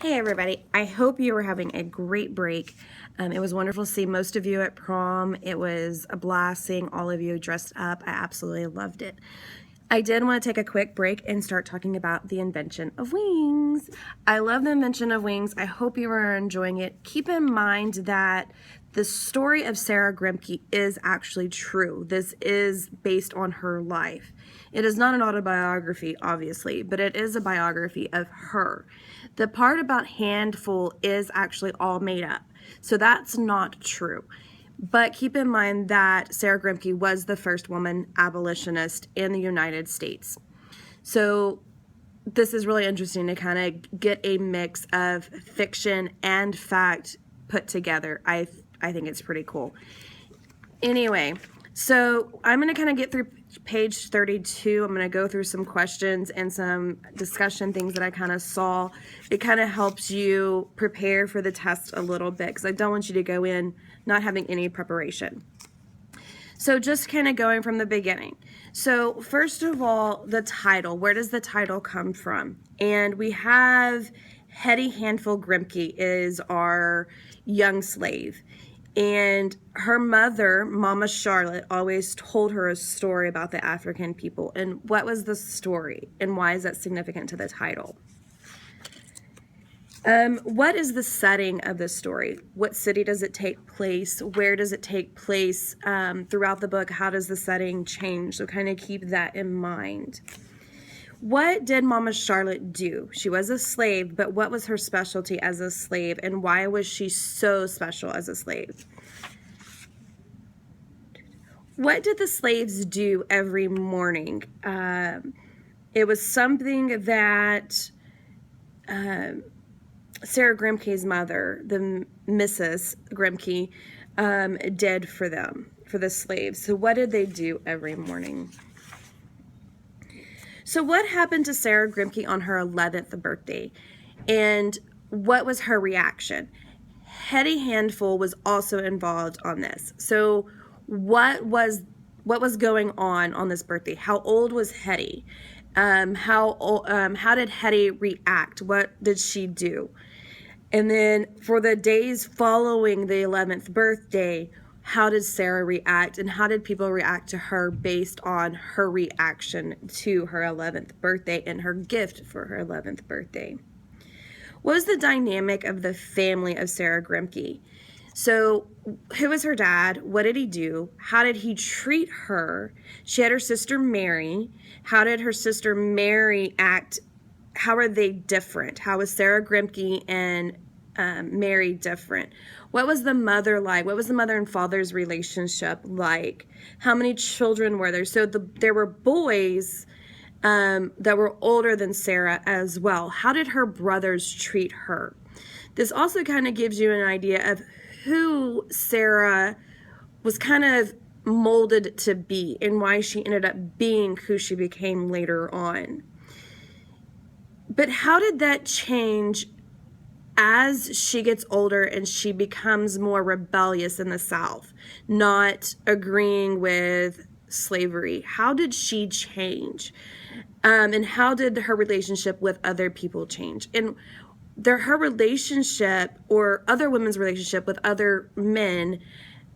Hey everybody, I hope you were having a great break. It was wonderful to see most of you at prom. It was a blast seeing all of you dressed up. I absolutely loved it. I did want to take a quick break and start talking about the invention of wings. I love the invention of wings. I hope you are enjoying it. Keep in mind that the story of Sarah Grimke is actually true. This is based on her life. It is not an autobiography, obviously, but it is a biography of her. The part about handful is actually all made up, so that's not true. But keep in mind that Sarah Grimke was the first woman abolitionist in the United States. So this is really interesting to kind of get a mix of fiction and fact put together. I think it's pretty cool. Anyway, so I'm going to kind of get through page 32. I'm going to go through some questions and some discussion things that I kind of saw. It kind of helps you prepare for the test a little bit because I don't want you to go in not having any preparation. So just kind of going from the beginning. So first of all, the title. Where does the title come from? And we have Hetty Handful Grimke is our young slave. And her mother, Mama Charlotte, always told her a story about the African people. And what was the story? And why is that significant to the title? What is the setting of the story? What city does it take place? Where does it take place throughout the book? How does the setting change? So kind of keep that in mind. What did Mama Charlotte do? She was a slave, but what was her specialty as a slave, and why was she so special as a slave? What did the slaves do every morning? It was something that Sarah Grimke's mother, the Mrs. Grimke, did for them, for the slaves. So what did they do every morning? So what happened to Sarah Grimke on her 11th birthday? And what was her reaction? Hetty Handful was also involved on this. So what was going on this birthday? How old was Hetty? How did Hetty react? What did she do? And then for the days following the 11th birthday, how did Sarah react, and how did people react to her based on her reaction to her 11th birthday and her gift for her 11th birthday? What was the dynamic of the family of Sarah Grimke? So who was her dad? What did he do? How did he treat her? She had her sister Mary. How did her sister Mary act? How are they different? How was Sarah Grimke and Mary different? What was the mother like? What was the mother and father's relationship like? How many children were there? So there were boys that were older than Sarah as well. How did her brothers treat her? This also kind of gives you an idea of who Sarah was kind of molded to be and why she ended up being who she became later on. But how did that change as she gets older and she becomes more rebellious in the South, not agreeing with slavery? How did she change? And how did her relationship with other people change? And her relationship, or other women's relationship with other men,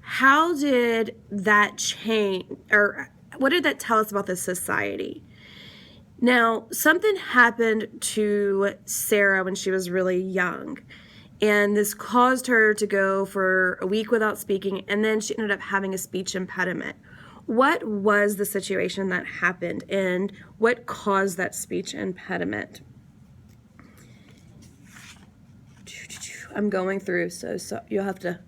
how did that change, or what did that tell us about the society? Now, something happened to Sarah when she was really young, and this caused her to go for a week without speaking, and then she ended up having a speech impediment. What was the situation that happened, and what caused that speech impediment? I'm going through, so you'll have to,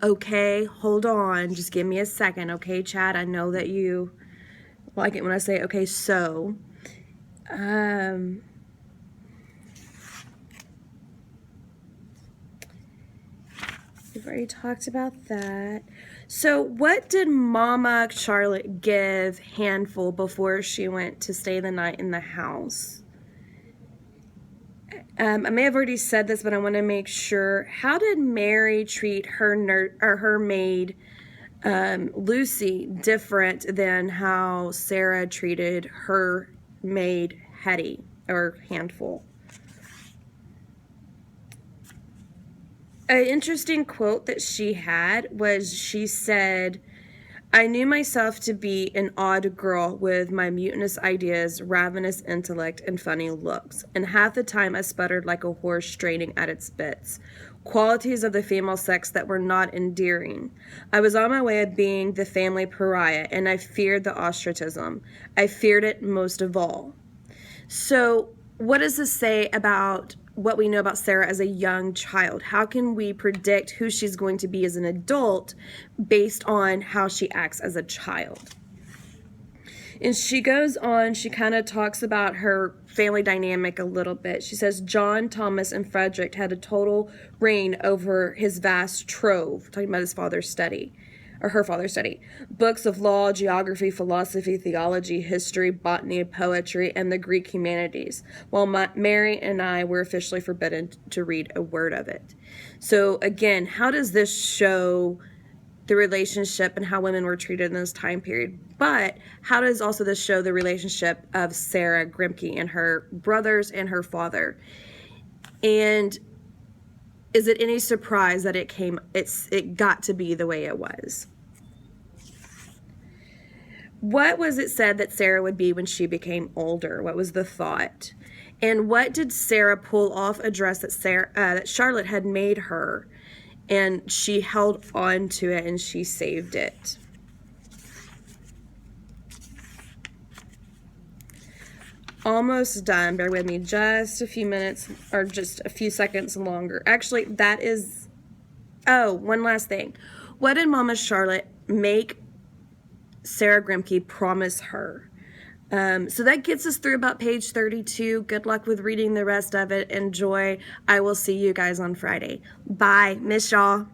okay, hold on, just give me a second, okay, Chad? I know that you like it when I say, okay, so... we've already talked about that. So what did Mama Charlotte give Handful before she went to stay the night in the house? I may have already said this, but I want to make sure. How did Mary treat her maid, Lucy, different than how Sarah treated her maid, Hetty, or Handful? An interesting quote that she had was she said, I knew myself to be an odd girl with my mutinous ideas, ravenous intellect, and funny looks, and half the time I sputtered like a horse straining at its bits. Qualities of the female sex that were not endearing. I was on my way of being the family pariah, and I feared the ostracism. I feared it most of all. So, what does this say about what we know about Sarah as a young child? How can we predict who she's going to be as an adult based on how she acts as a child? And she goes on, she kind of talks about her family dynamic a little bit. She says, John, Thomas, and Frederick had a total reign over his vast trove, talking about his father's study, or her father's study. Books of law, geography, philosophy, theology, history, botany, poetry, and the Greek humanities, while Mary and I were officially forbidden to read a word of it. So again, how does this show the relationship and how women were treated in this time period? But how does also this show the relationship of Sarah Grimke and her brothers and her father? And is it any surprise that it got to be the way it was? What was it said that Sarah would be when she became older? What was the thought? And what did Sarah pull off a dress that Charlotte had made her, and she held on to it and she saved it? Almost done. Bear with me just a few minutes, or just a few seconds longer. Actually, that is... Oh, one last thing. What did Mama Charlotte make Sarah Grimke promise her? So that gets us through about page 32. Good luck with reading the rest of it. Enjoy. I will see you guys on Friday. Bye. Miss y'all.